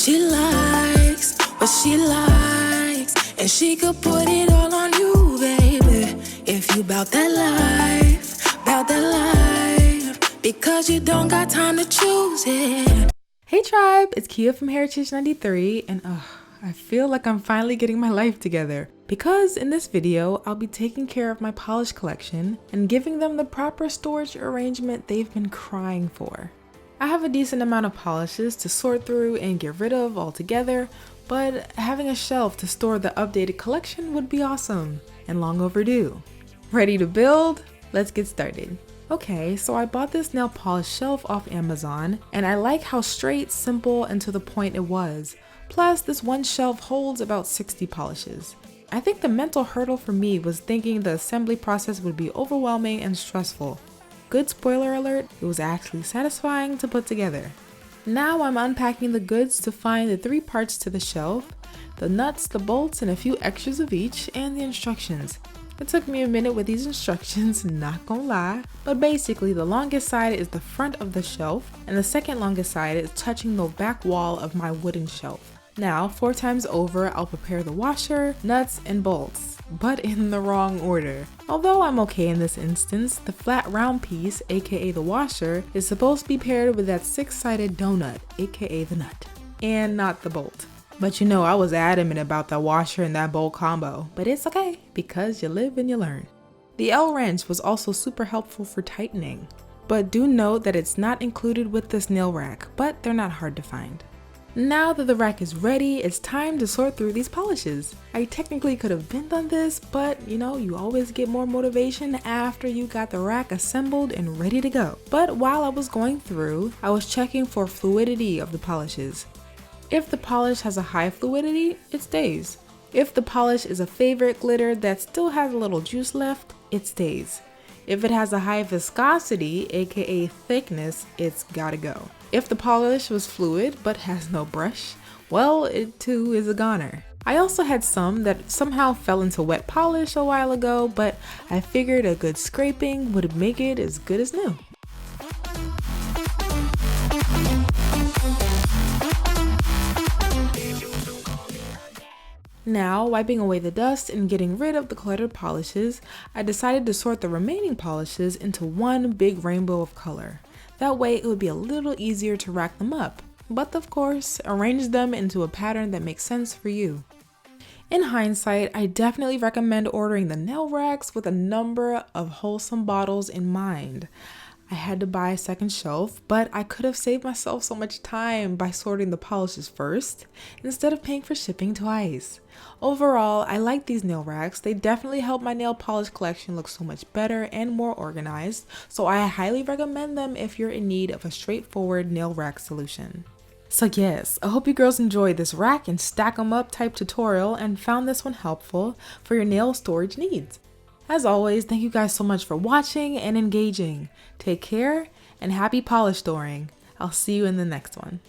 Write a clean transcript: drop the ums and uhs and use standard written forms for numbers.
she likes, what she likes, and she could put it all on you, baby. If you bout that life, because you don't got time to choose it. Hey tribe, it's Kia from Heritage 93, and I feel like I'm finally getting my life together. Because in this video, I'll be taking care of my polish collection and giving them the proper storage arrangement they've been crying for. I have a decent amount of polishes to sort through and get rid of altogether, but having a shelf to store the updated collection would be awesome and long overdue. Ready to build? Let's get started. Okay, so I bought this nail polish shelf off Amazon, and I like how straight, simple, and to the point it was. Plus, this one shelf holds about 60 polishes. I think the mental hurdle for me was thinking the assembly process would be overwhelming and stressful. Good spoiler alert, it was actually satisfying to put together. Now I'm unpacking the goods to find the 3 parts to the shelf, the nuts, the bolts, and a few extras of each, and the instructions. It took me a minute with these instructions, not gonna lie, but basically the longest side is the front of the shelf, and the second longest side is touching the back wall of my wooden shelf. Now, 4 times over, I'll prepare the washer, nuts, and bolts, but in the wrong order. Although I'm okay in this instance, the flat round piece, aka the washer, is supposed to be paired with that 6-sided donut, aka the nut, and not the bolt. But you know, I was adamant about that washer and that bolt combo, but it's okay, because you live and you learn. The L wrench was also super helpful for tightening, but do note that it's not included with this nail rack, but they're not hard to find. Now that the rack is ready, it's time to sort through these polishes. I technically could have been done this, but you know, you always get more motivation after you got the rack assembled and ready to go. But while I was going through, I was checking for fluidity of the polishes. If the polish has a high fluidity, it stays. If the polish is a favorite glitter that still has a little juice left, it stays. If it has a high viscosity, aka thickness, it's gotta go. If the polish was fluid but has no brush, well, it too is a goner. I also had some that somehow fell into wet polish a while ago, but I figured a good scraping would make it as good as new. Now, wiping away the dust and getting rid of the cluttered polishes, I decided to sort the remaining polishes into one big rainbow of color. That way it would be a little easier to rack them up, but of course, arrange them into a pattern that makes sense for you. In hindsight, I definitely recommend ordering the nail racks with a number of wholesome bottles in mind. I had to buy a second shelf, but I could have saved myself so much time by sorting the polishes first, instead of paying for shipping twice. Overall, I like these nail racks. They definitely help my nail polish collection look so much better and more organized, so I highly recommend them if you're in need of a straightforward nail rack solution. So yes, I hope you girls enjoyed this rack and stack 'em up type tutorial and found this one helpful for your nail storage needs. As always, thank you guys so much for watching and engaging. Take care and happy polish storing. I'll see you in the next one.